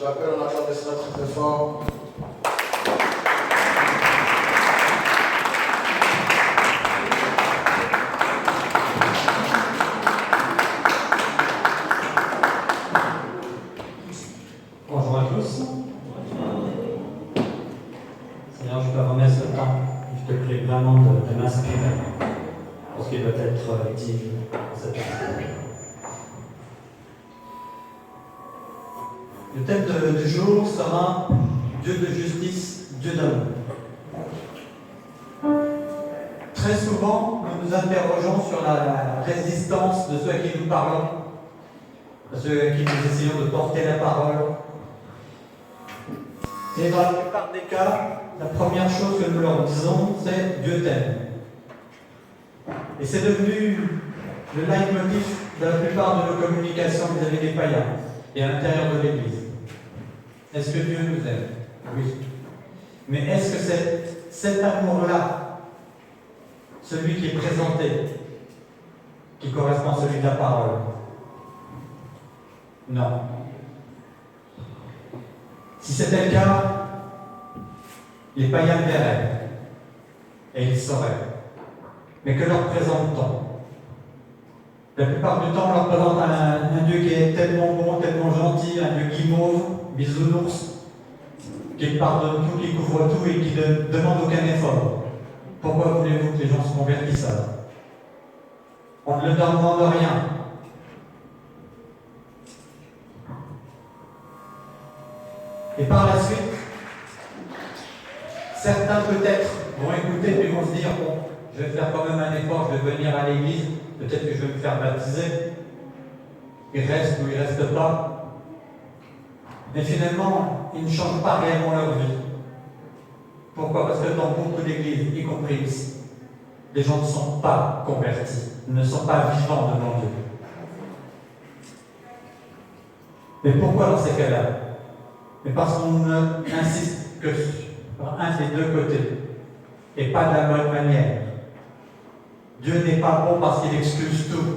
l'appelle, on acclame cela très très fort. Bonjour à tous. Seigneur, je te remercie ce temps. Je te prie vraiment de m'inspirer pour ce qui doit être dit dans cette partie. Le thème du jour sera Dieu de justice, Dieu d'amour. Très souvent, nous nous interrogeons sur la résistance de ceux à qui nous parlons, de ceux à qui nous essayons de porter la parole. Et dans la plupart des cas, la première chose que nous leur disons, c'est Dieu t'aime. Et c'est devenu le leitmotiv de la plupart de nos communications vis-à-vis des païens et à l'intérieur de l'Église. Est-ce que Dieu nous aime? Oui. Mais est-ce que c'est cet amour-là, celui qui est présenté, qui correspond à celui de la parole? Non. Si c'était le cas, les païens le verraient et ils sauraient. Mais que leur présente-t-on? La plupart du temps, on leur présente un Dieu qui est tellement bon, tellement gentil, un Dieu guimauve, bisounours, qui pardonne tout, qui couvre tout et qui ne demande aucun effort. Pourquoi voulez-vous que les gens se convertissent alors? On ne leur demande rien. Et par la suite, certains peut-être vont écouter et vont se dire, bon, je vais faire quand même un effort, je vais venir à l'église, peut-être que je vais me faire baptiser. Il reste ou il ne reste pas. Mais finalement, ils ne changent pas réellement leur vie. Pourquoi? Parce que dans beaucoup d'églises, y compris ici, les gens ne sont pas convertis, ne sont pas vivants devant Dieu. Mais pourquoi dans ces cas-là? Mais parce qu'on n'insiste que sur un des deux côtés, et pas de la bonne manière. Dieu n'est pas bon parce qu'il excuse tout.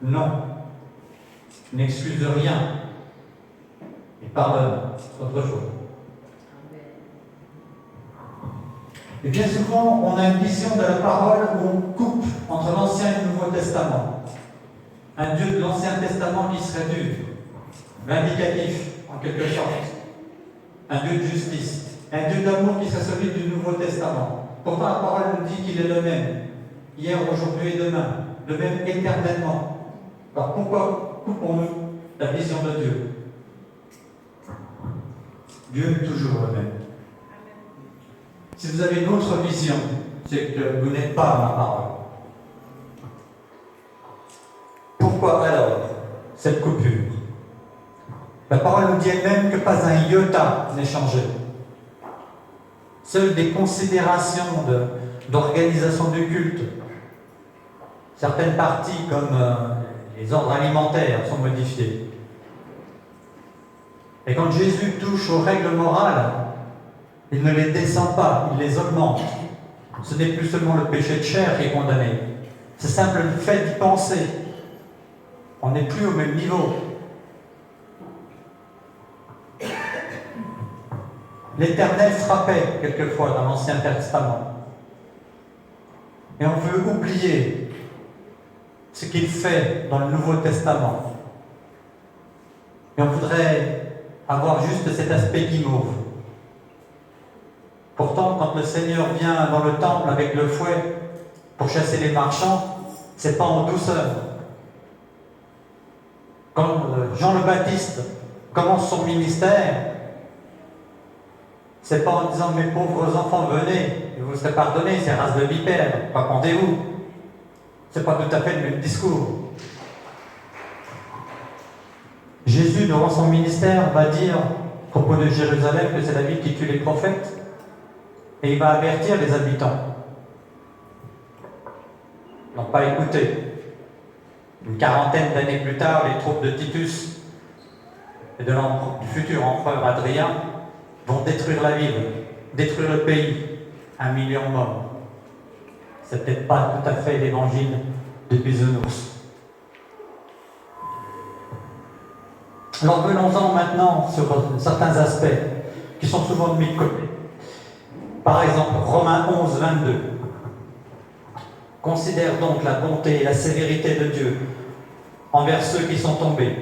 Non. Il n'excuse rien. Il pardonne. C'est autre chose. Et bien souvent, on a une vision de la parole où on coupe entre l'Ancien et le Nouveau Testament. Un Dieu de l'Ancien Testament qui serait dur, vindicatif, en quelque sorte. Un Dieu de justice. Un Dieu d'amour qui serait celui du Nouveau Testament. Pourtant, la parole nous dit qu'il est le même. Hier, aujourd'hui et demain. Le même éternellement. Alors pourquoi coupons-nous la vision de Dieu? Dieu est toujours le même. Si vous avez une autre vision, c'est que vous n'êtes pas ma parole. Pourquoi alors cette coupure? La parole nous dit elle-même que pas un iota n'est changé. Seules des considérations d'organisation du culte, certaines parties comme les ordres alimentaires sont modifiées. Et quand Jésus touche aux règles morales, il ne les descend pas, il les augmente. Ce n'est plus seulement le péché de chair qui est condamné, c'est simple le fait d'y penser. On n'est plus au même niveau. L'Éternel frappait quelquefois dans l'Ancien Testament. Et on veut oublier ce qu'il fait dans le Nouveau Testament. Et on voudrait avoir juste cet aspect guimauve. Pourtant, quand le Seigneur vient dans le temple avec le fouet pour chasser les marchands, c'est pas en douceur. Quand Jean le Baptiste commence son ministère, c'est pas en disant « Mes pauvres enfants, venez, et vous serez pardonnés, ces races de vipères, répandez-vous ». C'est pas tout à fait le même discours. Jésus, durant son ministère, va dire à propos de Jérusalem que c'est la ville qui tue les prophètes, et il va avertir les habitants. Ils n'ont pas écouté. Une quarantaine d'années plus tard, les troupes de Titus et du futur empereur Adrien vont détruire la ville, détruire le pays, 1 million de morts. C'est peut-être pas tout à fait l'évangile de Bisounours. Alors venons-en maintenant sur certains aspects qui sont souvent mis de côté. Par exemple, Romains 11, 22. Considère donc la bonté et la sévérité de Dieu envers ceux qui sont tombés,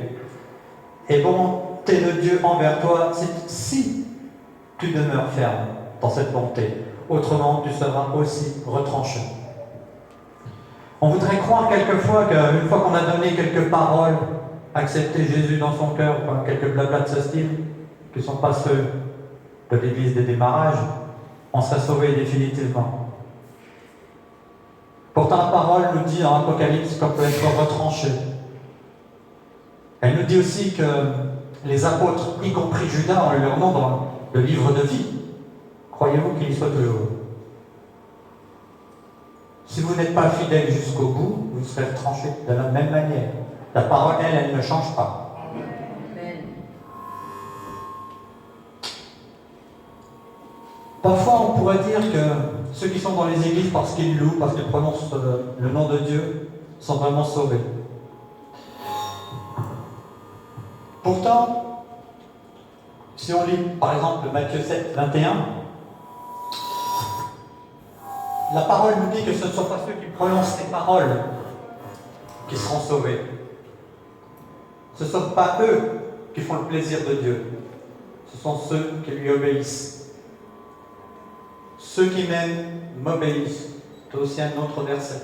et bonté de Dieu envers toi si tu demeures ferme dans cette bonté. Autrement, tu seras aussi retranché. On voudrait croire quelquefois qu'une fois qu'on a donné quelques paroles, accepté Jésus dans son cœur, quelques blablas de ce style, qui ne sont pas ceux de l'église des démarrages, on serait sauvé définitivement. Pourtant, la parole nous dit dans l'Apocalypse qu'on peut être retranché. Elle nous dit aussi que les apôtres, y compris Judas, ont eu leur nom dans le livre de vie. Croyez-vous qu'il y soit toujours? Si vous n'êtes pas fidèle jusqu'au bout, vous serez retranché de la même manière. La parole, elle ne change pas. Amen. Parfois, on pourrait dire que ceux qui sont dans les églises parce qu'ils louent, parce qu'ils prononcent le nom de Dieu, sont vraiment sauvés. Pourtant, si on lit par exemple Matthieu 7, 21, la parole nous dit que ce ne sont pas ceux qui prononcent ces paroles qui seront sauvés. Ce ne sont pas eux qui font le plaisir de Dieu. Ce sont ceux qui lui obéissent. Ceux qui m'aiment m'obéissent. C'est aussi un autre verset.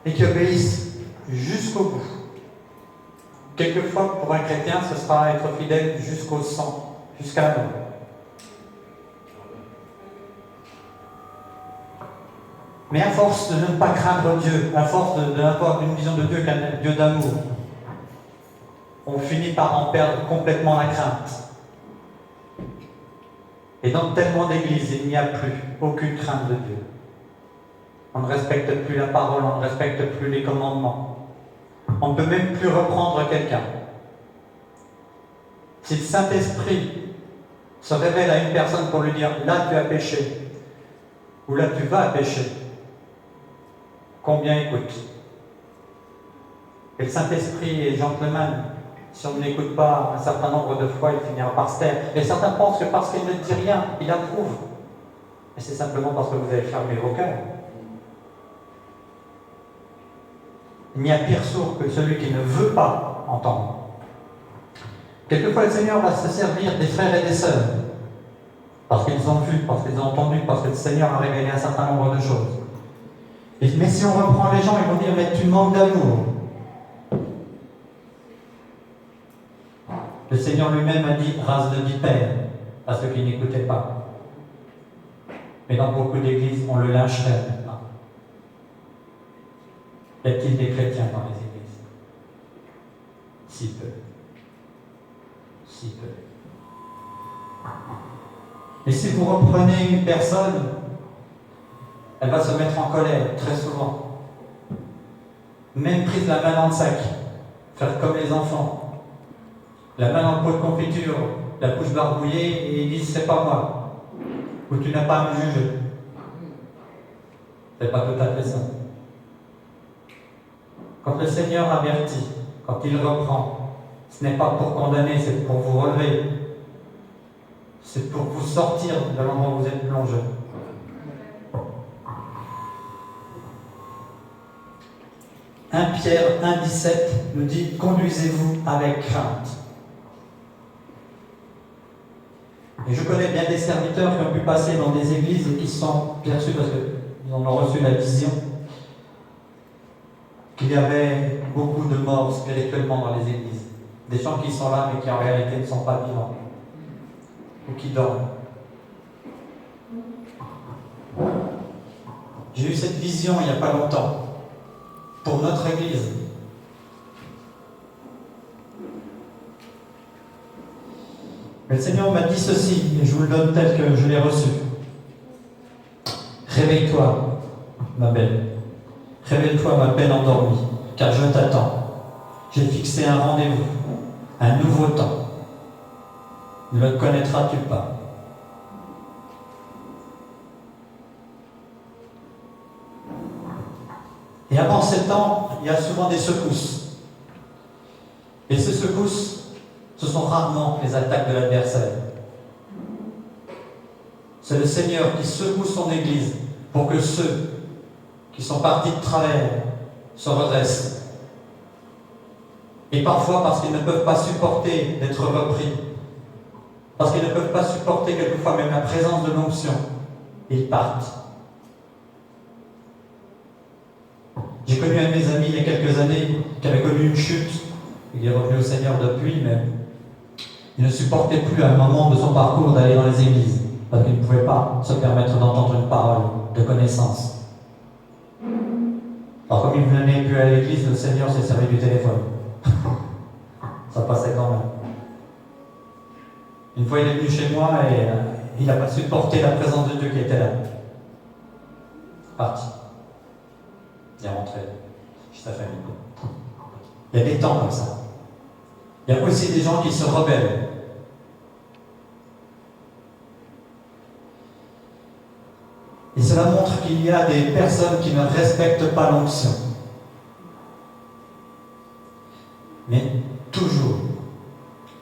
Et qui obéissent jusqu'au bout. Quelquefois, pour un chrétien, ce sera être fidèle jusqu'au sang, jusqu'à la mort. Mais à force de ne pas craindre Dieu, à force d'avoir une vision de Dieu qu'un Dieu d'amour, on finit par en perdre complètement la crainte. Et dans tellement d'églises, il n'y a plus aucune crainte de Dieu. On ne respecte plus la parole, on ne respecte plus les commandements. On ne peut même plus reprendre quelqu'un. Si le Saint-Esprit se révèle à une personne pour lui dire « là tu as péché » ou « là tu vas pécher », combien écoute? Et le Saint-Esprit est gentleman. Si on ne l'écoute pas un certain nombre de fois, il finira par se taire. Et certains pensent que parce qu'il ne dit rien, il approuve. Et c'est simplement parce que vous avez fermé vos cœurs. Il n'y a pire sourd que celui qui ne veut pas entendre. Quelquefois, le Seigneur va se servir des frères et des sœurs. Parce qu'ils ont vu, parce qu'ils ont entendu, parce que le Seigneur a révélé un certain nombre de choses. Mais si on reprend les gens, ils vont dire « mais tu manques d'amour ». Le Seigneur lui-même a dit « race de vipères » à ceux qui n'écoutaient pas. Mais dans beaucoup d'églises, on le lyncherait maintenant. Y a-t-il des chrétiens dans les églises? Si peu. Si peu. Et si vous reprenez une personne, elle va se mettre en colère, très souvent. Même prise la main dans le sac, faire comme les enfants. La main dans le pot de confiture, la bouche barbouillée, et ils disent c'est pas moi. Ou tu n'as pas à me juger. C'est pas tout à fait ça. Quand le Seigneur avertit, quand il reprend, ce n'est pas pour condamner, c'est pour vous relever. C'est pour vous sortir de l'endroit où vous êtes plongé. « 1 Pierre 1,17 nous dit « Conduisez-vous avec crainte ». Et je connais bien des serviteurs qui ont pu passer dans des églises et qui se sont perçus, parce qu'ils en ont reçu la vision, qu'il y avait beaucoup de morts spirituellement dans les églises. Des gens qui sont là mais qui en réalité ne sont pas vivants. Ou qui dorment. J'ai eu cette vision il n'y a pas longtemps. Pour notre Église. Mais le Seigneur m'a dit ceci, et je vous le donne tel que je l'ai reçu. Réveille-toi, ma belle. Réveille-toi, ma belle endormie, car je t'attends. J'ai fixé un rendez-vous, un nouveau temps. Ne le connaîtras-tu pas? Et avant ces temps, il y a souvent des secousses. Et ces secousses, ce sont rarement les attaques de l'adversaire. C'est le Seigneur qui secoue son Église pour que ceux qui sont partis de travers se redressent. Et parfois parce qu'ils ne peuvent pas supporter d'être repris, parce qu'ils ne peuvent pas supporter quelquefois même la présence de l'onction, ils partent. J'ai connu un de mes amis il y a quelques années qui avait connu une chute. Il est revenu au Seigneur depuis, mais il ne supportait plus à un moment de son parcours d'aller dans les églises, parce qu'il ne pouvait pas se permettre d'entendre une parole de connaissance. Alors comme il ne venait plus à l'église, le Seigneur s'est servi du téléphone. Ça passait quand même. Une fois il est venu chez moi et il n'a pas supporté la présence de Dieu qui était là. Parti. Il est rentré chez sa famille. Il y a des temps comme ça. Il y a aussi des gens qui se rebellent. Et cela montre qu'il y a des personnes qui ne respectent pas l'onction. Mais toujours,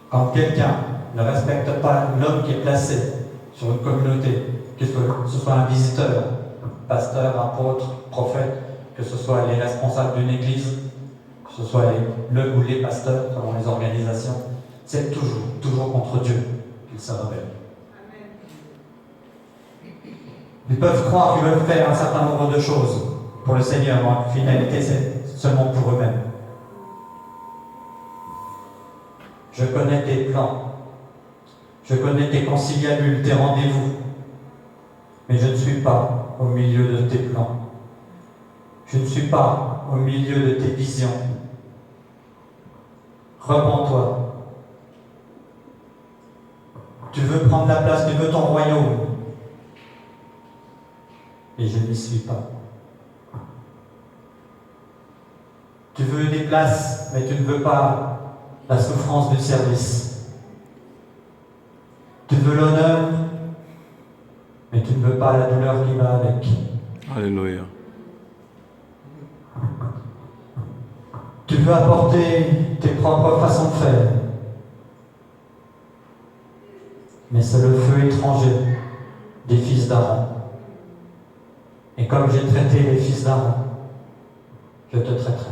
quand quelqu'un ne respecte pas l'homme qui est placé sur une communauté, que ce soit un visiteur, pasteur, apôtre, prophète, que ce soit les responsables d'une église, que ce soit le ou les pasteurs selon les organisations, c'est toujours contre Dieu qu'ils se rebellent. Ils peuvent croire qu'ils veulent faire un certain nombre de choses pour le Seigneur, mais en finalité, c'est seulement pour eux-mêmes. Je connais tes plans, je connais tes conciliabules, tes rendez-vous, mais je ne suis pas au milieu de tes plans. Je ne suis pas au milieu de tes visions. Repens-toi. Tu veux prendre la place, tu veux ton royaume. Et je n'y suis pas. Tu veux des places, mais tu ne veux pas la souffrance du service. Tu veux l'honneur, mais tu ne veux pas la douleur qui va avec. Alléluia. Tu veux apporter tes propres façons de faire, mais c'est le feu étranger des fils d'Aaron. Et comme j'ai traité les fils d'Aaron, je te traiterai.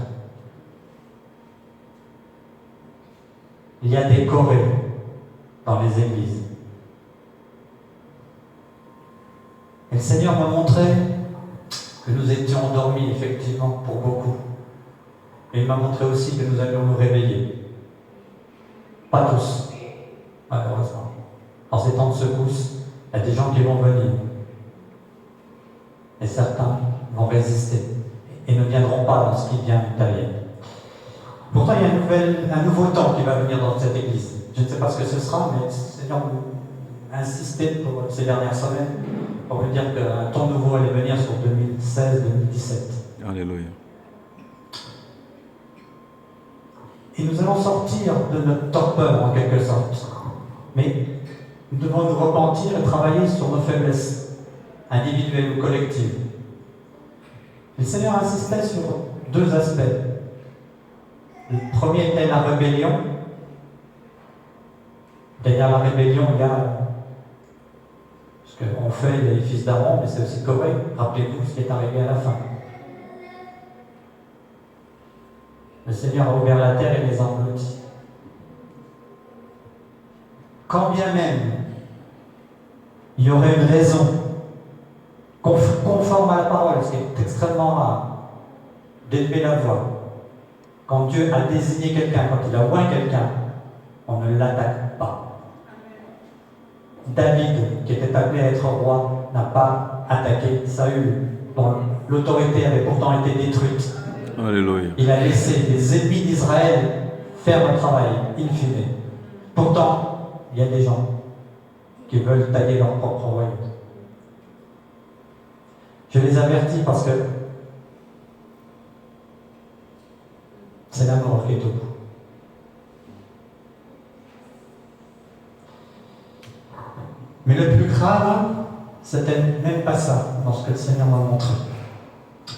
Il y a des Corées dans les églises. Et le Seigneur m'a montré que nous étions endormis, effectivement, pour beaucoup. Et il m'a montré aussi que nous allions nous réveiller. Pas tous, malheureusement. En ces temps de secousse, il y a des gens qui vont venir. Et certains vont résister et ne viendront pas dans ce qui vient d'arriver. Pourtant, il y a un nouveau temps qui va venir dans cette église. Je ne sais pas ce que ce sera, mais le Seigneur a insisté pour ces dernières semaines pour me dire qu'un temps nouveau allait venir sur 2016-2017. Alléluia. Et nous allons sortir de notre torpeur en quelque sorte. Mais nous devons nous repentir et travailler sur nos faiblesses, individuelles ou collectives. Le Seigneur insistait sur deux aspects. Le premier était la rébellion. Derrière la rébellion, il y a ce qu'on fait les fils d'Aaron, mais c'est aussi Corée. Rappelez-vous ce qui est arrivé à la fin. Le Seigneur a ouvert la terre et les a engloutis. Quand bien même il y aurait une raison conforme à la parole, ce qui est extrêmement rare, d'élever la voix. Quand Dieu a désigné quelqu'un, quand il a oint quelqu'un, on ne l'attaque pas. David, qui était appelé à être roi, n'a pas attaqué Saül, dont l'autorité avait pourtant été détruite. Alléluia. Il a laissé les ennemis d'Israël faire le travail, in fine. Pourtant, il y a des gens qui veulent tailler leur propre royaume. Je les avertis parce que c'est la mort qui est au bout. Mais le plus grave, c'était même pas ça, dans ce que le Seigneur m'a montré.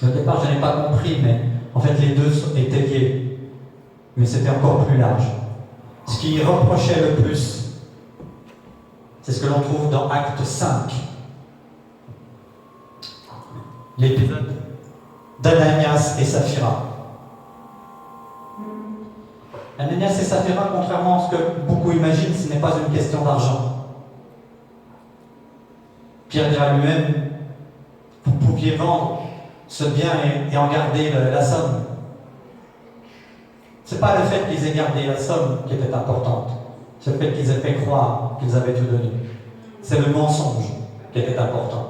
Au départ, je n'ai pas compris, mais en fait, les deux étaient liés. mais c'était encore plus large. Ce qui reprochait le plus, c'est ce que l'on trouve dans Acte 5. L'épisode d'Ananias et Saphira. Ananias et Saphira, contrairement à ce que beaucoup imaginent, ce n'est pas une question d'argent. Pierre dira lui-même, vous pouviez vendre ce bien et en garder la somme. Ce n'est pas le fait qu'ils aient gardé la somme qui était importante, c'est le fait qu'ils aient fait croire qu'ils avaient tout donné. C'est le mensonge qui était important.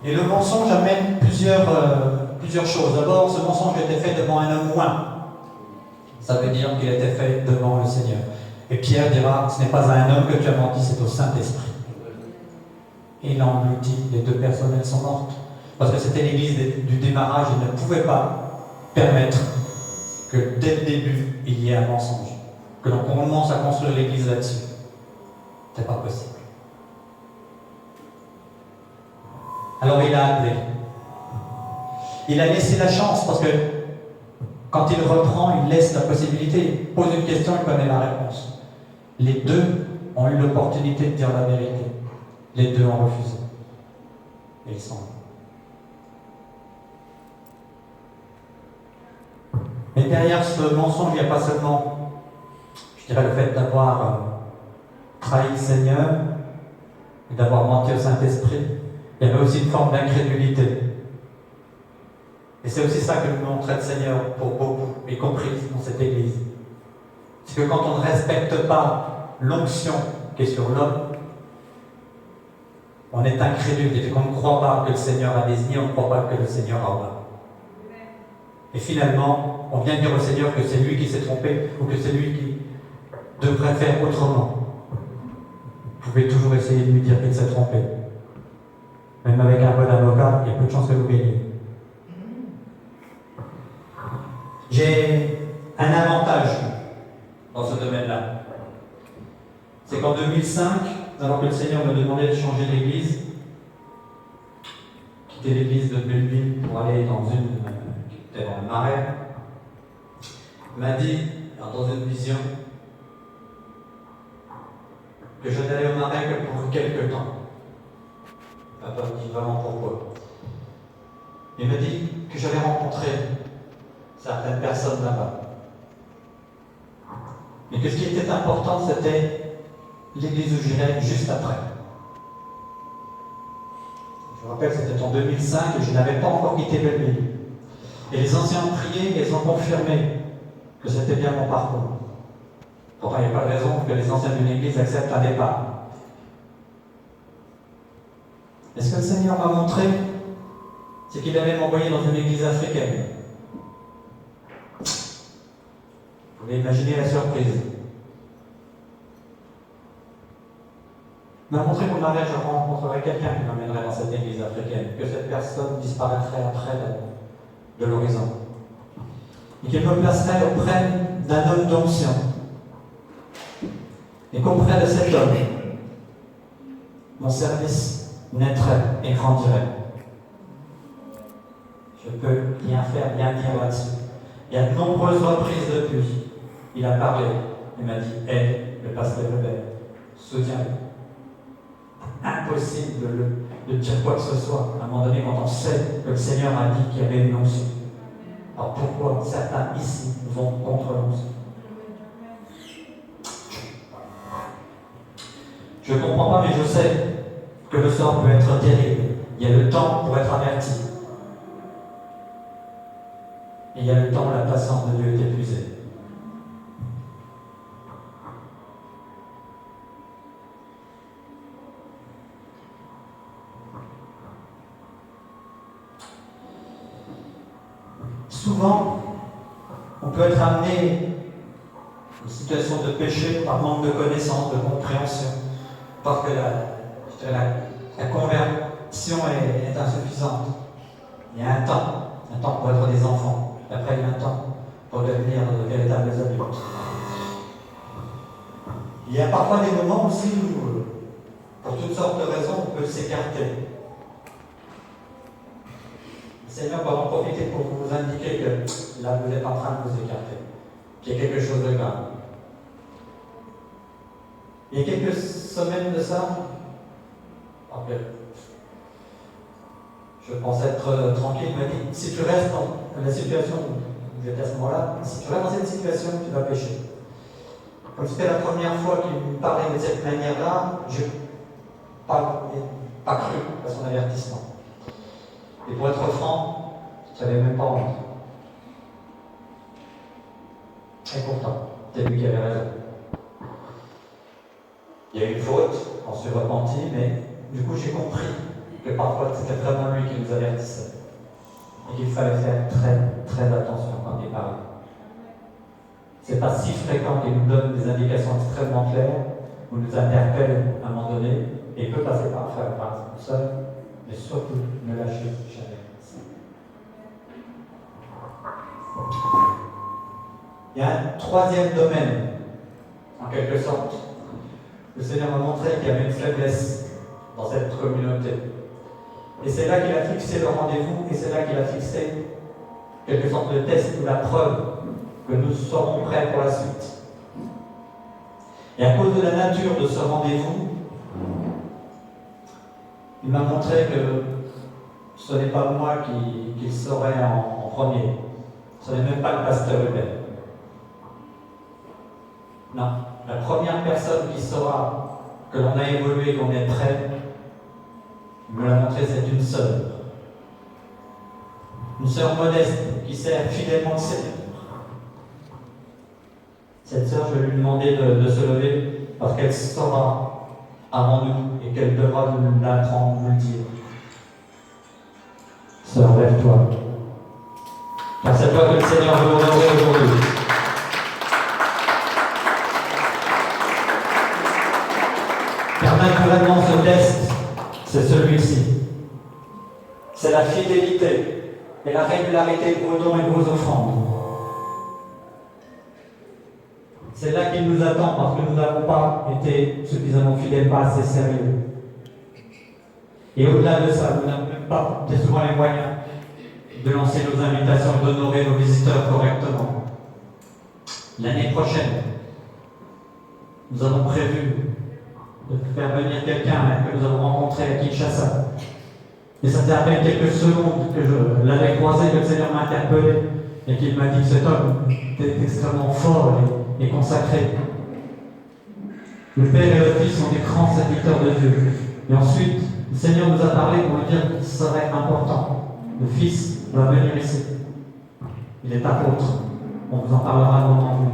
Et le mensonge amène plusieurs choses. D'abord, ce mensonge était fait devant un homme loin. Ça veut dire qu'il était fait devant le Seigneur. Et Pierre dira, ce n'est pas à un homme que tu as menti, c'est au Saint-Esprit. Et il a englouti, les deux personnes, elles sont mortes. Parce que c'était l'église du démarrage, il ne pouvait pas permettre que dès le début, il y ait un mensonge. Que l'on commence à construire l'église là-dessus. C'est pas possible. Alors il a appelé. Il a laissé la chance parce que quand il reprend, il laisse la possibilité. Il pose une question, il connaît la réponse. Les deux ont eu l'opportunité de dire la vérité. Les deux ont refusé. Et ils sont là. Mais derrière ce mensonge, il n'y a pas seulement, je dirais, le fait d'avoir trahi le Seigneur et d'avoir menti au Saint-Esprit. Il y avait aussi une forme d'incrédulité. Et c'est aussi ça que nous montrait le Seigneur pour beaucoup, y compris dans cette Église. C'est que quand on ne respecte pas l'onction qui est sur l'homme, on est incrédule, et qu'on ne croit pas que le Seigneur a désigné, on ne croit pas que le Seigneur a oint. Et finalement, on vient dire au Seigneur que c'est lui qui s'est trompé, ou que c'est lui qui devrait faire autrement. Vous pouvez toujours essayer de lui dire qu'il s'est trompé. Même avec un bon avocat, il y a peu de chances que vous gagniez. J'ai un avantage dans ce domaine-là. C'est qu'en 2005, alors que le Seigneur me demandait de changer d'église, quitter l'église de Belleville pour aller dans une qui était dans le Marais, il m'a dit, dans une vision, que je n'allais au Marais que pour quelques temps. Il m'a pas dit vraiment pourquoi. Il m'a dit que j'allais rencontrer certaines personnes là-bas. Mais que ce qui était important, c'était l'église où j'irais juste après. Je me rappelle, c'était en 2005 et je n'avais pas encore quitté Belleville. Et les anciens ont prié et ils ont confirmé que c'était bien mon parcours. Pourtant, il n'y a pas de raison que les anciens d'une église acceptent un départ. Et ce que le Seigneur m'a montré, c'est qu'il allait m'envoyer dans une église africaine. Vous pouvez imaginer la surprise. Il m'a montré qu'au mariage, je rencontrerais quelqu'un qui m'amènerait dans cette église africaine, que cette personne disparaîtrait après de l'horizon. Et qu'il me placerait auprès d'un homme d'onction. Et qu'auprès de cet homme, mon service naîtrait et grandirait. Je peux rien faire, rien dire là-dessus. Il y a de nombreuses reprises depuis. Il a parlé. Il m'a dit, aide le pasteur Lebert, soutiens-le. Impossible de dire quoi que ce soit. À un moment donné, quand on sait que le Seigneur a dit qu'il y avait une onction. Alors pourquoi certains ici vont contre l'onction? Je ne comprends pas, mais je sais que le sort peut être terrible. Il y a le temps pour être averti. Et il y a le temps où la patience de Dieu est épuisée. Souvent, on peut être amené à une situation de péché par manque de connaissance, de compréhension, parce que la conversion est insuffisante. Il y a un temps pour être des enfants, et après il y a un temps pour devenir de véritables adultes. Il y a parfois des moments aussi où, pour toutes sortes de raisons, on peut s'écarter. Seigneur va en profiter pour vous indiquer que là, vous êtes en train de vous écarter, qu'il y a quelque chose de grave. Il y a quelques semaines de ça, je pensais être tranquille, il m'a dit, si tu restes dans la situation où j'étais à ce moment-là, si tu restes dans cette situation, tu vas pécher. Comme c'était la première fois qu'il me parlait de cette manière-là, je n'ai pas cru à son avertissement. Et pour être franc, je n'avais même pas envie. Et pourtant, c'est lui qui avait raison. Il y a eu une faute, on s'est repenti, mais du coup j'ai compris que parfois c'était vraiment lui qui nous avertissait. Et qu'il fallait faire très très attention quand il parlait. C'est pas si fréquent qu'il nous donne des indications extrêmement claires, ou nous interpelle à un moment donné, et peut passer par faire par seul, mais surtout ne lâchez jamais. Il y a un troisième domaine, en quelque sorte. Le Seigneur m'a montré qu'il y avait une faiblesse dans cette communauté. Et c'est là qu'il a fixé le rendez-vous, et c'est là qu'il a fixé quelque sorte de test ou la preuve que nous serons prêts pour la suite. Et à cause de la nature de ce rendez-vous, il m'a montré que ce n'est pas moi qui serai en premier. Ce n'est même pas le pasteur Hubert. Non. La première personne qui saura que l'on a évolué, qu'on est prêt, il me l'a montré, c'est une sœur. Une sœur modeste qui sert fidèlement le Seigneur. Cette sœur, je vais lui demander de se lever parce qu'elle saura avant nous et qu'elle devra nous l'apprendre, nous le dire. Sœur, lève-toi. Car c'est toi que le Seigneur veut honorer aujourd'hui. Car naturellement, ce test, c'est celui-ci. C'est la fidélité et la régularité de vos dons et de vos offrandes. C'est là qu'il nous attend parce que nous n'avons pas été suffisamment fidèles, pas assez sérieux. Et au-delà de ça, nous n'avons même pas souvent les moyens de lancer nos invitations, d'honorer nos visiteurs correctement. L'année prochaine, nous avons prévu de faire venir quelqu'un que nous avons rencontré à Kinshasa. Et ça fait à peine quelques secondes que je l'avais croisé, que le Seigneur m'a interpellé et qu'il m'a dit que cet homme était extrêmement fort et consacré. Le Père et le Fils sont des grands serviteurs de Dieu. Et ensuite, le Seigneur nous a parlé pour nous dire qu'il serait important. Le Fils va venir ici. Il est apôtre. On vous en parlera un moment venu.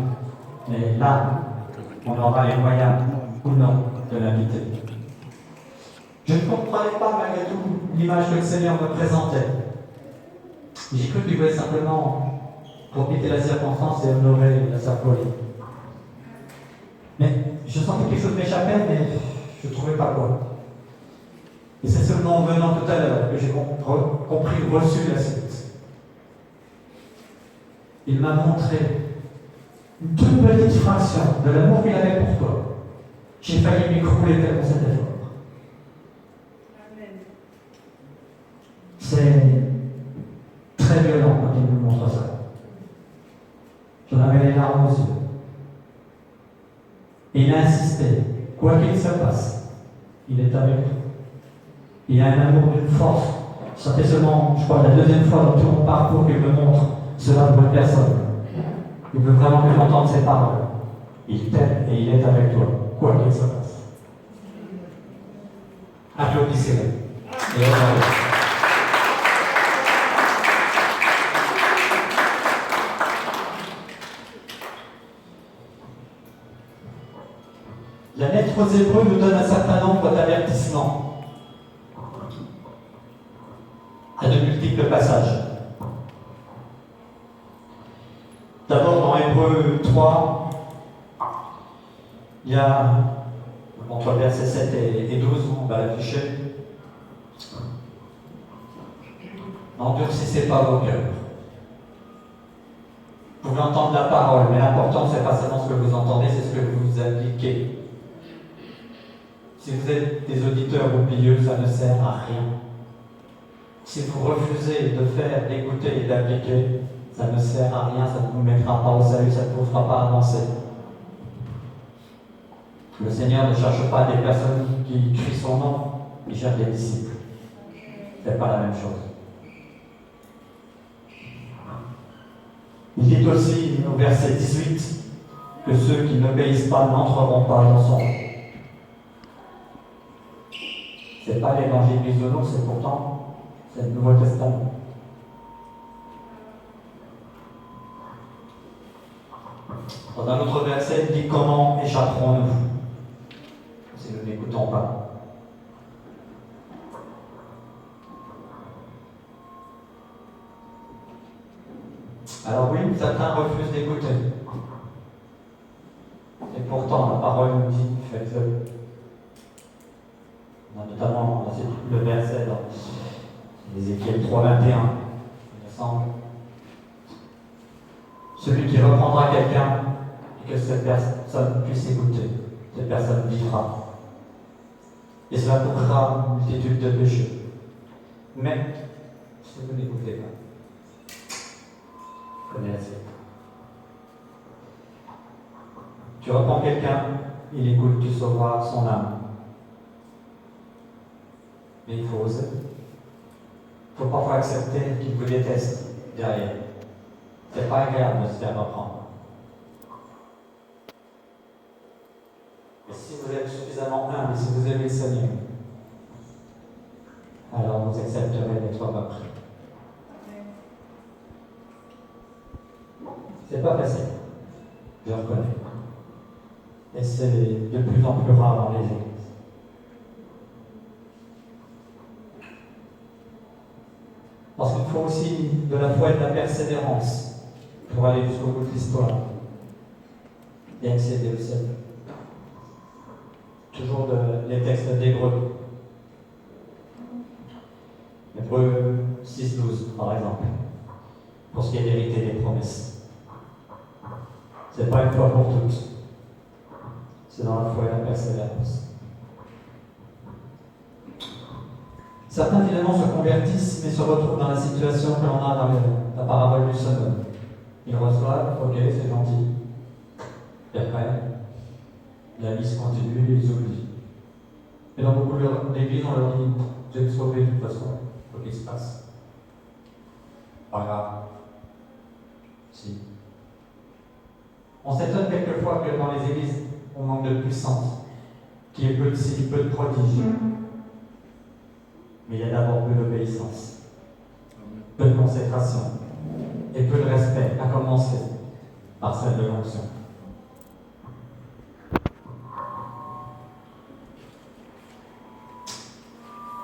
Mais là, on aura les moyens ou non de l'inviter. Je ne comprenais pas malgré tout l'image que le Seigneur me présentait. J'ai cru qu'il voulait simplement profiter de la circonstance et honorer la Sarkozy. Mais je sentais que quelque chose m'échappait, mais je ne trouvais pas quoi. Et c'est seulement en venant tout à l'heure que j'ai compris, reçu la suite. Il m'a montré une toute petite fraction de l'amour qu'il avait pour toi. J'ai failli m'écrouler tellement c'était fort. C'est très violent quand il nous montre ça. J'en avais les larmes aux yeux. Et il a insisté, quoi qu'il se passe, il est avec nous. Il a un amour d'une force. Ça fait seulement, je crois, la deuxième fois dans tout mon parcours qu'il me montre cela pour une personne. Il veut vraiment que j'entende ses paroles. Il t'aime et il est avec toi, quoi qu'il se passe. Applaudissez-le. Et honorez-le. La lettre aux Hébreux nous donne un certain nombre d'avertissements à de multiples passages. D'abord, dans Hébreux 3, il y a, entre versets 7 et 12, on va l'afficher. N'endurcissez pas vos cœurs. Vous pouvez entendre la parole, mais l'important, ce n'est pas seulement ce que vous entendez, c'est ce que vous appliquez. Si vous êtes des auditeurs oublieux, ça ne sert à rien. Si Si vous refusez de faire, d'écouter et d'appliquer, ça ne sert à rien, ça ne vous mettra pas au salut, ça ne vous fera pas avancer. Le Seigneur ne cherche pas des personnes qui crient son nom, il cherche des disciples. Ce n'est pas la même chose. Il dit aussi au verset 18 que ceux qui n'obéissent pas n'entreront pas dans son règne. Ce n'est pas l'évangile bisounours, c'est le Nouveau Testament. Dans un autre verset, il dit comment échapperons-nous si nous n'écoutons pas. Alors oui, certains refusent d'écouter. Et pourtant, la parole nous dit, faites-le. On a notamment le verset dans Ézéchiel 3:21, il me semble. Celui qui reprendra quelqu'un et que cette personne puisse écouter, cette personne vivra. Et cela couvrira une multitude de péchés. Mais, si vous n'écoutez pas, connaissez. Tu reprends quelqu'un, il écoute, tu sauveras son âme. Mais il faut oser. Il faut parfois accepter qu'il vous déteste derrière. C'est pas agréable de se faire reprendre. Et si vous êtes suffisamment humble, si vous aimez le Seigneur, alors vous accepterez d'être repris. C'est pas facile, je reconnais. Et c'est de plus en plus rare dans les églises. Parce qu'il faut aussi de la foi et de la persévérance pour aller jusqu'au bout de l'histoire et accéder au ciel. Toujours les textes d'Hébreux. Hébreux 6:12, par exemple, pour ce qui est d'hériter des promesses. C'est pas une fois pour toutes. C'est dans la foi et la persévérance. Certains finalement se convertissent mais se retrouvent dans la situation que l'on a dans la parabole du semeur. Ils reçoivent, ok, c'est gentil. Et après, la liste continue et ils oublient. Et dans beaucoup d'églises, on leur dit, vous êtes sauvés de toute façon, il faut qu'il se passe. Pas grave. Si. On s'étonne quelquefois que dans les églises, on manque de puissance, qu'il y ait peu de signes, peu de prodiges. Mais il y a d'abord peu d'obéissance, peu de consécration et peu de respect, à commencer par celle de l'onction.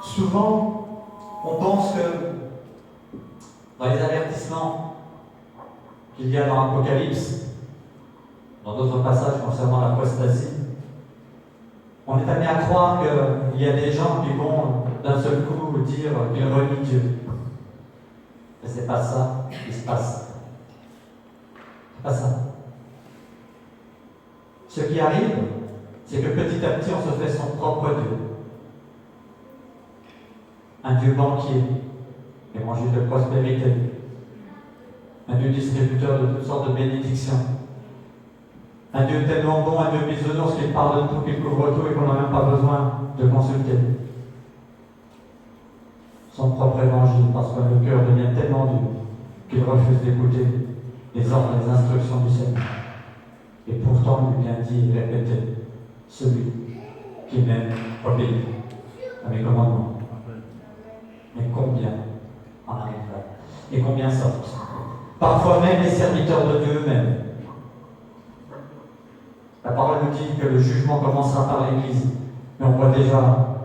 Souvent, on pense que dans les avertissements qu'il y a dans l'Apocalypse, dans d'autres passages concernant l'apostasie, on est amené à croire qu'il y a des gens qui vont d'un seul coup dire qu'ils renient Dieu. Mais c'est pas ça qui se passe. C'est pas ça. Ce qui arrive, c'est que petit à petit, on se fait son propre Dieu. Un Dieu banquier, évangile de prospérité. Un Dieu distributeur de toutes sortes de bénédictions. Un Dieu tellement bon, un Dieu bisounours qu'il parle de tout, qu'il couvre tout et qu'on n'a même pas besoin de consulter son propre évangile, parce que le cœur devient tellement dur qu'il refuse d'écouter les ordres et les instructions du Seigneur. Et pourtant, il vient dire et répéter, celui qui m'aime obéit à mes commandements. Mais combien en arrivent là? Et combien sortent? Parfois même les serviteurs de Dieu eux-mêmes. La parole nous dit que le jugement commencera par l'Église, mais on voit déjà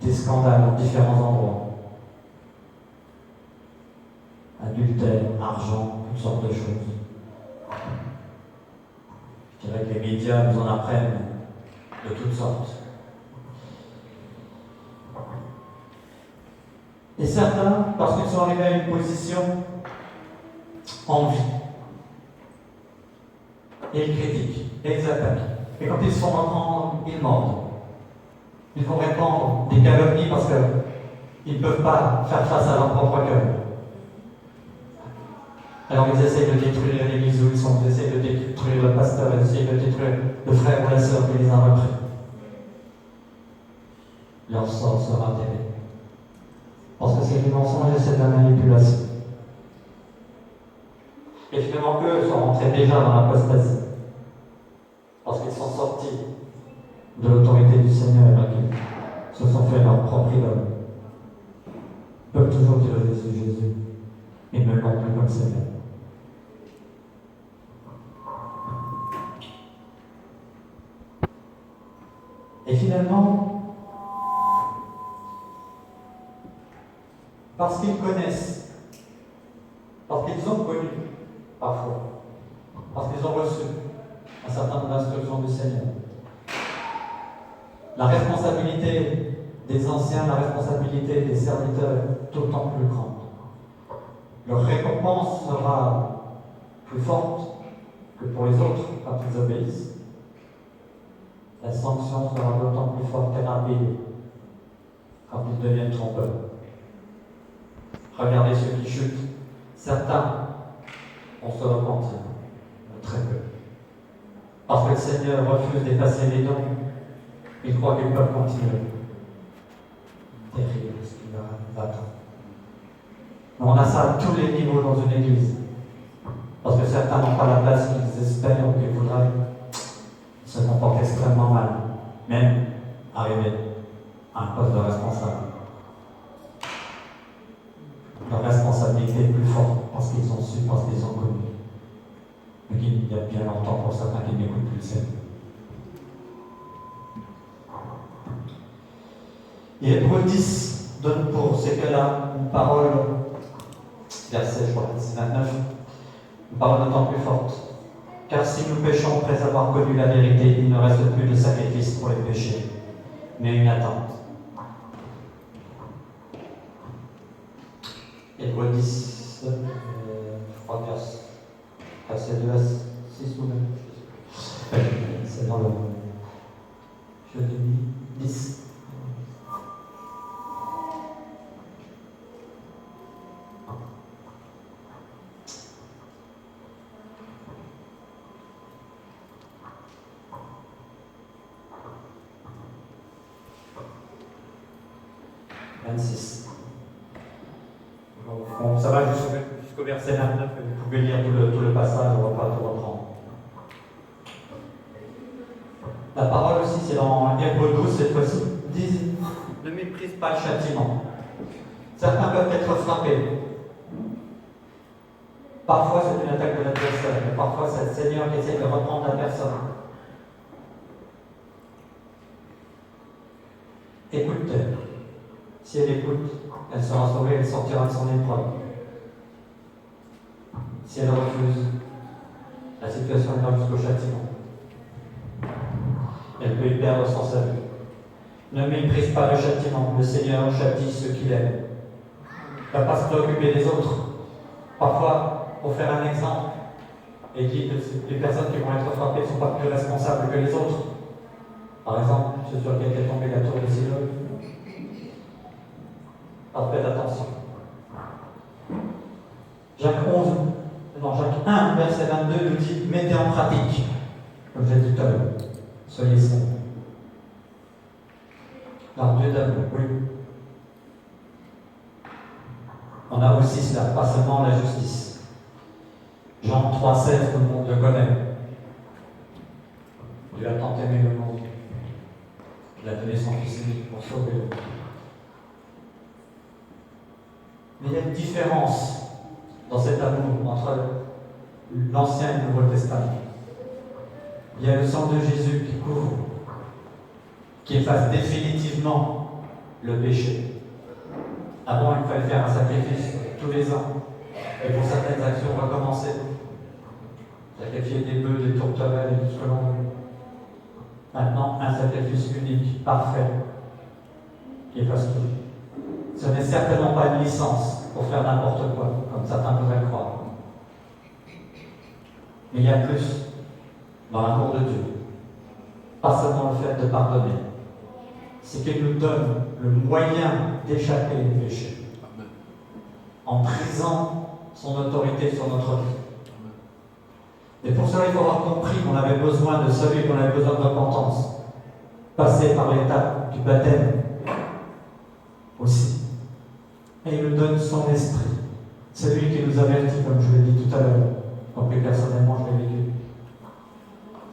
des scandales dans différents endroits. Adultère, argent, toutes sortes de choses. Je dirais que les médias nous en apprennent de toutes sortes. Et certains, parce qu'ils sont arrivés à une position, envie. Et ils critiquent, et ils attaquent. Et quand ils sont reprendre, ils mordent. Ils vont répandre des calomnies parce que Ils ne peuvent pas faire face à leur propre cœur. Alors ils essayent de détruire l'église où ils sont, ils essayent de détruire le pasteur, ils essayent de détruire le frère ou la sœur qui les a repris. Leur sort sera terrible. Parce que c'est du mensonge et c'est de la manipulation. Et finalement, eux sont rentrés déjà dans l'apostasie. Parce qu'ils sont sortis de l'autorité du Seigneur et qu'ils se sont fait leur propre idole. Ils peuvent toujours dire Jésus. Ils ne l'ont plus comme Seigneur. Et finalement, parce qu'ils connaissent, parce qu'ils ont connu, parfois, parce qu'ils ont reçu un certain nombre d'instructions du Seigneur, la responsabilité des anciens, la responsabilité des serviteurs est d'autant plus grande. Leur récompense sera plus forte que pour les autres quand ils obéissent. La sanction sera d'autant plus forte et rapide quand ils deviennent trompeurs. Regardez ceux qui chutent. Certains vont se repentir, mais très peu. Parce que le Seigneur refuse d'effacer les dons, ils croient qu'ils peuvent continuer. Terrible ce qui va attendre. On a ça à tous les niveaux dans une église. Parce que certains n'ont pas la place qu'ils espèrent ou qu'ils voudraient, se comportent extrêmement mal, même arriver à un poste de responsable. Leur responsabilité est plus forte parce qu'ils ont su, parce qu'ils ont connu. Mais il y a bien longtemps pour certains qui n'écoutent plus le Seigneur. Et Hébreux 10 donne pour ces cas-là une parole, verset, je crois, 29, une parole d'autant plus forte. Car si nous péchons après avoir connu la vérité, il ne reste plus de sacrifice pour les péchés, mais une attente. Hébreux 10, je crois, verset 2 à 6 ou 9. C'est dans le. Je l'ai mis 10. Bon, ça va jusqu'au verset 29, vous pouvez lire tout le passage, on ne va pas tout reprendre. La parole aussi, c'est dans Hébreux 12 cette fois-ci, dit ne méprise pas le châtiment. Certains peuvent être frappés. Parfois, c'est une attaque de l'adversaire, mais parfois, c'est le Seigneur qui essaie de reprendre la personne. Écoute-t-elle. Si elle écoute, elle sera sauvée, elle sortira de son épreuve. Si elle refuse, la situation ira jusqu'au châtiment. Elle peut y perdre son salut. Ne méprise pas le châtiment. Le Seigneur châtie ceux qu'il aime. Il ne va pas se préoccuper des autres. Parfois, pour faire un exemple, il dit que les personnes qui vont être frappées ne sont pas plus responsables que les autres. Par exemple, ceux sur lesquels est tombé la tour de Siloé. Alors faites attention. Jacques 1, verset 22 nous dit mettez en pratique, comme j'ai dit tout à l'heure, soyez saints. Alors Dieu d'amour, oui. On a aussi cela, pas seulement la justice. Jean 3,16, tout le monde le connaît. Dieu a tant aimé le monde. Il a donné son Fils unique pour sauver le monde. Mais il y a une différence dans cet amour entre l'Ancien et le Nouveau Testament. Il y a le sang de Jésus qui couvre, qui efface définitivement le péché. Avant, il fallait faire un sacrifice tous les ans. Et pour certaines actions, recommencer. Sacrifier des bœufs, des tourterelles et tout ce que l'on veut. Maintenant, un sacrifice unique, parfait, qui efface tout. Ce n'est certainement pas une licence pour faire n'importe quoi, comme certains pourraient le croire. Mais il y a plus dans l'amour de Dieu. Pas seulement le fait de pardonner. C'est qu'il nous donne le moyen d'échapper au péché, en brisant son autorité sur notre vie. Et pour cela, il faut avoir compris qu'on avait besoin de salut, qu'on avait besoin de repentance. Passer par l'étape du baptême aussi. Et il nous donne son esprit. C'est lui qui nous avertit, comme je l'ai dit tout à l'heure, comme que personnellement je l'ai vécu.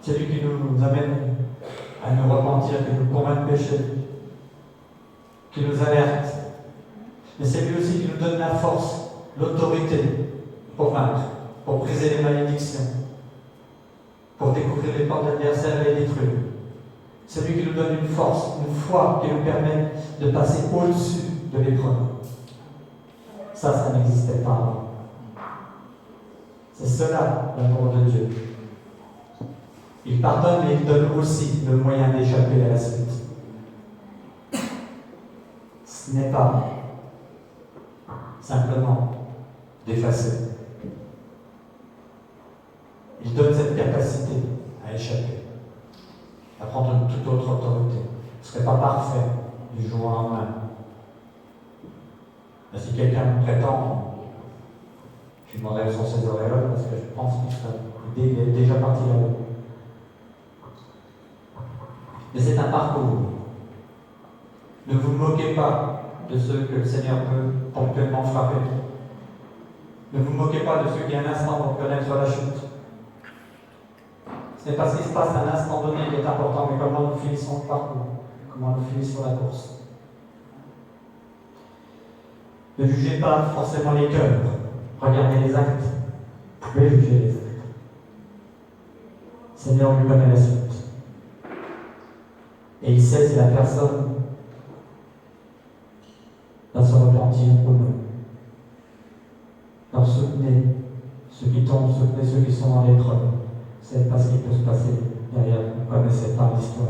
C'est lui qui nous amène à nous repentir, qui nous convainc de péché, qui nous alerte. Mais c'est lui aussi qui nous donne la force, l'autorité pour vaincre, pour briser les malédictions, pour découvrir les portes de l'adversaire et les détruire. C'est lui qui nous donne une force, une foi qui nous permet de passer au-dessus de l'épreuve. Ça n'existait pas avant. C'est cela, l'amour de Dieu. Il pardonne, mais il donne aussi le moyen d'échapper à la suite. Ce n'est pas simplement d'effacer. Il donne cette capacité à échapper, à prendre une toute autre autorité. Ce ne serait pas parfait du jour au lendemain. Mais si quelqu'un me prétend, je lui demanderai sur ses auréoles parce que je pense qu'il est déjà parti là-haut. Mais c'est un parcours. Ne vous moquez pas de ceux que le Seigneur peut ponctuellement frapper. Ne vous moquez pas de ceux qui, à un instant, vont connaître la chute. Ce n'est pas ce qui se passe à un instant donné qui est important, mais comment nous finissons le parcours, comment nous finissons la course. Ne jugez pas forcément les cœurs, regardez les actes. Vous pouvez juger les actes. Le Seigneur lui connaît la suite. Et il sait si la personne va se repentir ou non. Alors soutenez ceux qui tombent, soutenez ceux qui sont dans l'épreuve. C'est pas ce qui peut se passer derrière. Vous ne connaissez pas l'histoire.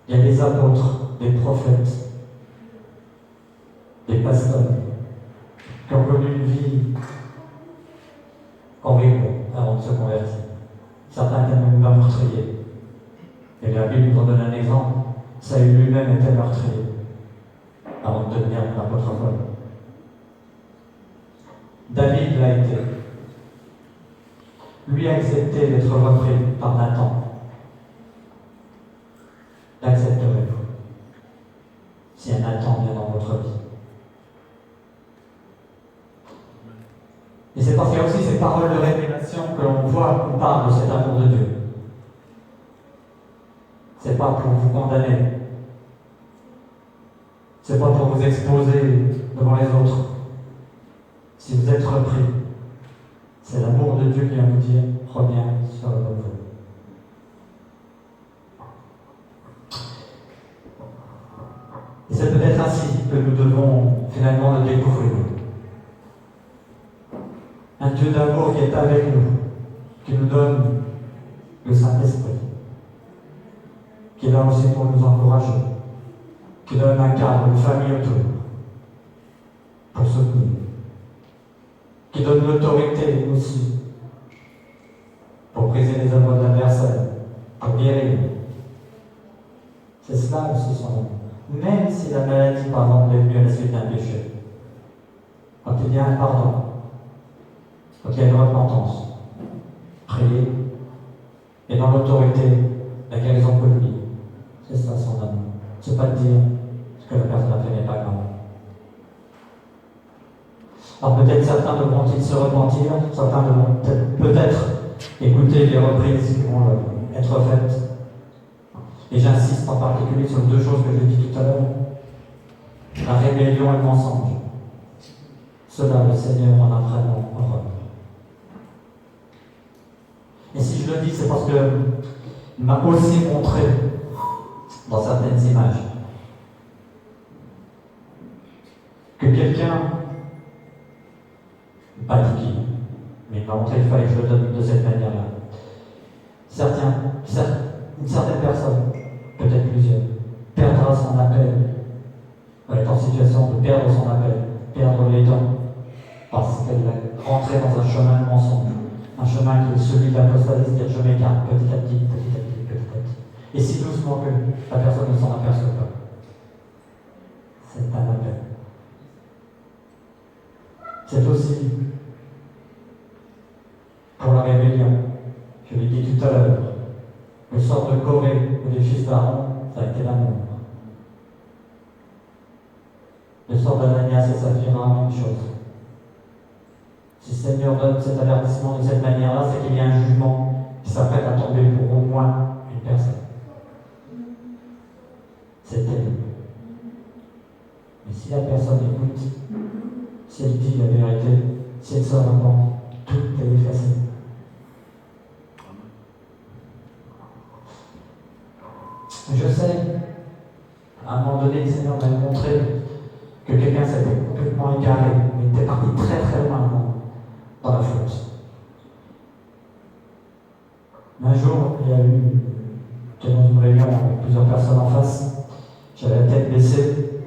Il y a des apôtres, des prophètes, des pasteurs qui ont connu une vie horrible avant de se convertir. Certains étaient même meurtriers. Et la Bible nous en donne un exemple. Saül lui-même était meurtrier avant de devenir un apôtre Paul. David l'a été. Lui a accepté d'être repris par Nathan. L'accepterez-vous si un Nathan vient dans votre vie? Et c'est parce qu'il y a aussi ces paroles de révélation que l'on voit, qu'on parle de cet amour de Dieu. C'est pas pour vous condamner. C'est pas pour vous exposer devant les autres. Si vous êtes repris, c'est l'amour de Dieu qui vient vous dire, reviens sur le bon voie. Et c'est peut-être ainsi que nous devons finalement le découvrir. Un Dieu d'amour qui est avec nous, qui nous donne le Saint-Esprit, qui est là aussi pour nous encourager, qui donne un cadre, une famille autour, pour soutenir, qui donne l'autorité aussi, pour briser les œuvres de l'adversaire, pour guérir. C'est cela aussi son amour. Même si la maladie, par exemple, est venue à la suite d'un péché, quand il y a un pardon, quand il y a une repentance, prier, et dans l'autorité, la guérison connue. C'est ça son amour. C'est pas de dire ce que la personne a fait n'est pas grave. Alors peut-être certains devront-ils se repentir, certains devront peut-être écouter les reprises qui vont être faites. Et j'insiste en particulier sur deux choses que j'ai dit tout à l'heure. La rébellion et le mensonge. Cela, le Seigneur en a vraiment horreur. Et si je le dis, c'est parce qu'il m'a aussi montré dans certaines images que quelqu'un, pas dit qui, mais il m'a montré qu'il fallait que je le donne de cette manière-là. Une certaine personne, peut-être plusieurs, perdra son appel, va être en situation de perdre son appel, perdre les dents, parce qu'elle est rentrée dans un chemin de mensonge. Un chemin qui est celui de l'apostasie, c'est-à-dire je m'écarte petit à petit, petit à petit, petit à petit. Et si doucement que la personne ne s'en aperçoit pas. C'est un appel. C'est aussi pour la rébellion. Je l'ai dit tout à l'heure. Le sort de Corée ou des fils d'Aaron, ça a été l'amour. Le sort d'Ananias et Saphira, même chose. Si le Seigneur donne cet avertissement de cette manière-là, c'est qu'il y a un jugement qui s'apprête à tomber pour au moins une personne. C'est terrible. Mais si la personne écoute, si elle dit la vérité, si elle se repent, tout est effacé. Je sais, à un moment donné, le Seigneur m'a montré que quelqu'un s'était complètement égaré, mais était parti très très loin dans la faute. Un jour, j'étais dans une réunion avec plusieurs personnes en face, j'avais la tête baissée.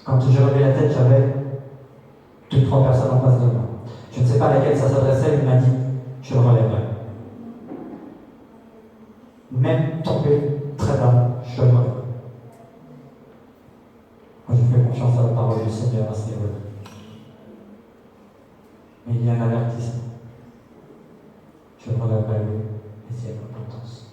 Quand j'ai levé la tête, j'avais 2-3 personnes en face de moi. Je ne sais pas à laquelle ça s'adressait, il m'a dit, je le relèverai. Même tombé très bas, je le relèverai. Moi, je fais confiance à la parole du Seigneur à ce niveau-là. Mais il y a un avertissement. Je le relèverai, oui, et c'est l'importance.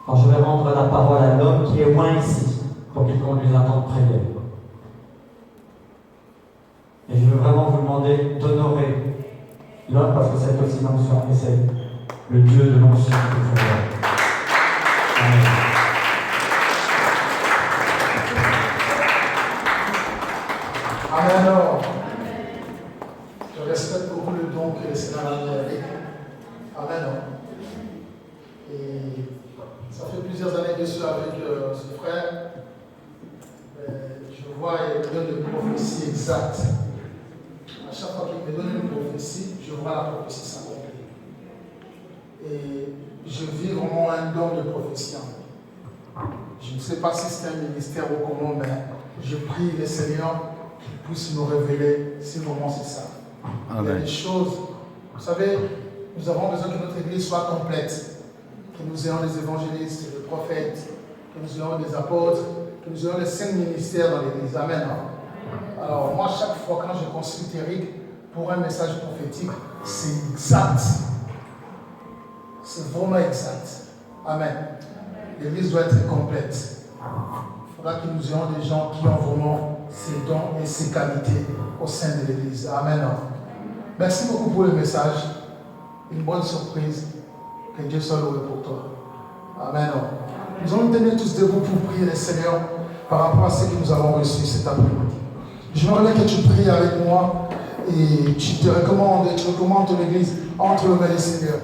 Alors, je vais rendre la parole à l'homme qui est loin ici, pour qu'il conduise un temps de prière. Et je veux vraiment vous demander d'honorer l'homme, parce que c'est aussi l'onction, et c'est le Dieu de l'onction qu'il faut voir. Amen. Amen. Alors, je respecte beaucoup le don que le Seigneur a donné avec. Amen. Et ça fait plusieurs années que je suis avec ce frère. Je vois il me donne une prophétie exacte. À chaque fois qu'il me donne une prophétie, je vois la prophétie s'accomplir. Et je vis vraiment un don de prophétie. Je ne sais pas si c'est un ministère ou comment, mais je prie le Seigneur qu'il puisse nous révéler si vraiment c'est ça. Amen. Il y a des choses, vous savez, nous avons besoin que notre église soit complète, que nous ayons des évangélistes, des prophètes, que nous ayons des apôtres, que nous ayons les 5 ministères dans l'église. Amen. Alors moi, chaque fois quand je consulte Eric pour un message prophétique, c'est exact. C'est vraiment exact. Amen. L'église doit être complète. Il faudra que nous ayons des gens qui ont vraiment ces dons et ces qualités au sein de l'église. Amen. Merci beaucoup pour le message. Une bonne surprise. Que Dieu soit loué pour toi. Amen. Nous allons nous tenir tous debout pour prier le Seigneur par rapport à ce que nous avons reçu cet après-midi. J'aimerais que tu pries avec moi et tu recommandes ton église entre les mains du Seigneur.